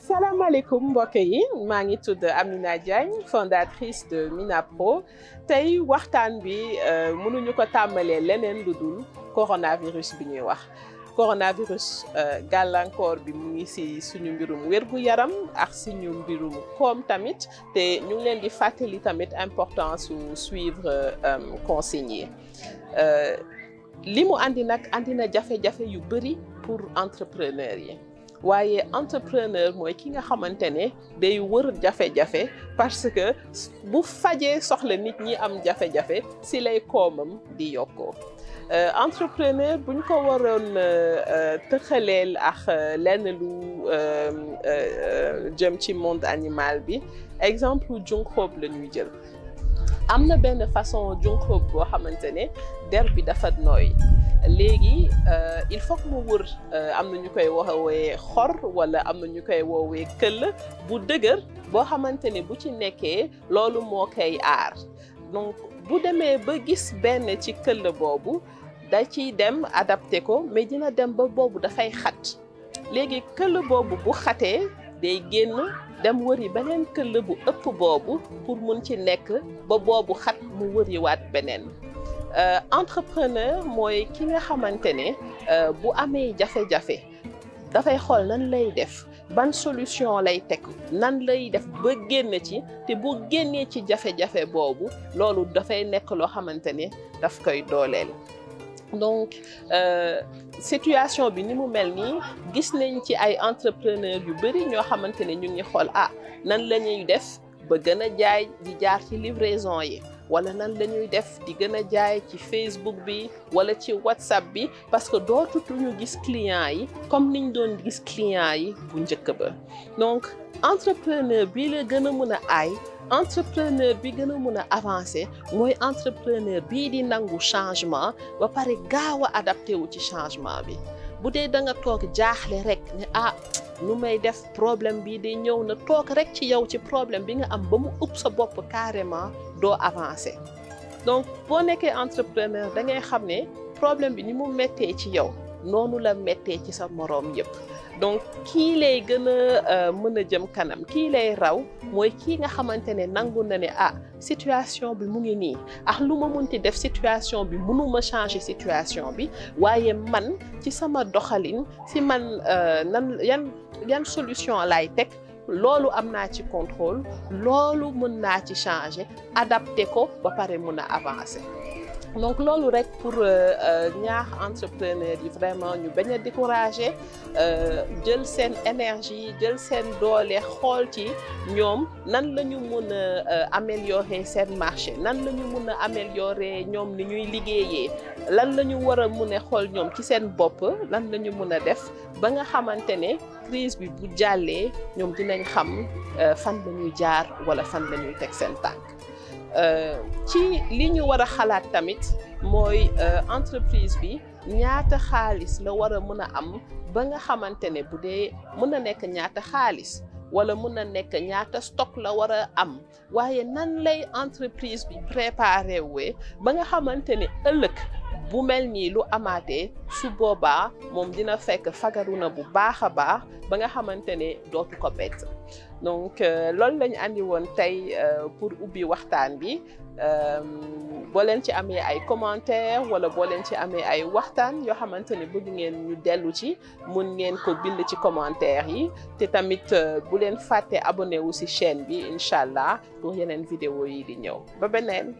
salaamaaleykum mbokk yi maa ngi tudd Amina Diagne fondatrice de Minapro tey waxtaan bi mënuñu ko tàmbalee leneen lu dul coronavirus bi ñuy wax coronavirus gàllankoor bi mu ngi ci suñu mbirum wérgu yaram ak suñu mbirum koom tamit te ñu ngi leen di fàttali tamit importance su suivre consignes yi li mu andi nag andi na jafe-jafe yu bëri pour entrepreneur yi. waaye entrepreneur mooy ki nga xamante ne day wër jafe-jafe parce que bu fajee soxla nit ñi am jafe-jafe si lay koomam di yokkoo entrepreneur buñ ko waroon tëxaleel ak lenn lu jëm ci monde animal bi exemple junxóob la ñuy jël am na benn façon junxóob boo xamante ne der bi dafa nooy léegi il faut que mu wër am na ñu koy woowee xor wala am na ñu koy woowee këll bu dëgër boo xamante ne bu ci nekkee loolu moo koy aar donc bu demee ba gis benn ci këll boobu da ciy dem adapté ko mais dina dem ba boobu dafay xat léegi këll boobu bu xatee day génn dem wëri beneen këll bu ëpp boobu pour mun ci nekk ba boobu xat mu wëriwaat beneen entrepreneur mooy ki nga xamante ne bu amee jafe-jafe dafay xool nan lay def ban solution lay teg nan lay def ba génn ci te bu génnee ci jafe-jafe boobu loolu dafay nekk loo xamante ne daf koy dooleel. donc situation bi ni mu mel nii gis nañ ci ay entrepreneur yu bëri ñoo xamante ne ñu ngi xool nan la ñuy def ba gën a jaay di jaar ci livraison yi. wala nan la ñuy def di gën a jaay ci Facebook bi wala ci WhatsApp bi parce que dootuñu gis clients yi comme niñ doon gis clients yi bu njëkk ba donc entrepreneur bi la gën a mën a aay entrepreneur bi gën a mën a avancer mooy entrepreneur bii di nangu changement ba pare gaaw a adapté wu ci changement bi bu dee da nga toog jaaxle rek ne nu may def problème bii di ñëw na toog rek ci yow ci problème bi nga am ba mu ëpp sa bopp carrément doo avancer donc boo nekkee entrepreneur da ngay xam ne problème bi ni mu méttee ci yow noonu la méttee ci sa moroom yëpp donc kii lay gën a mën a jëm kanam kii lay raw mooy kii nga xamante ne nangu na ne situation bi mu ngi nii lu ma munti def situation bi mënuma changer situation bi waaye man ci sama doxalin si man yan solution laay teg loolu am naa ci contrôle loolu mën naa ci changer adapté ko ba pare mën a avancer donc loolu rek pour ñaax entrepreneur yi vraiment ñu bañ a décourager jël seen énergie jël seen doole xool ci ñoom nan la ñu mën a améliorer seen marché nan la ñu mën a améliorer ñoom ni ñuy liggéeyee lan la ñu war a mën a xool ñoom ci seen bopp lan la ñu mën a def ba nga xamante ne crise bi bu jàllee ñoom dinañ xam fan la ñuy jaar wala fan la ñuy teg seen tànk ci li ñu war a xalaat tamit mooy entreprise bi ñaata xaalis la war a mën a am ba nga xamante ne bu dee mën na nekk ñaata xaalis wala mën na nekk ñaata stock la war a am waaye nan lay entreprise bi préparé wee ba nga xamante ne ëllëg bu mel nii lu amaatee su boobaa moom dina fekk fagaru na bu baax a baax ba nga xamante ne dootu ko bett donc loolu lañu andi woon tey pour ubbi waxtaan bi boo leen ci amee ay commentaire wala boo leen ci amee ay waxtaan yoo xamante ne bëgg ngeen ñu dellu ci mun ngeen ko bind ci commentaire yi te tamit bu leen fàtte abonné wu ci chaîne bi incha allah pour yeneen vidéo yi di ñëw ba beneen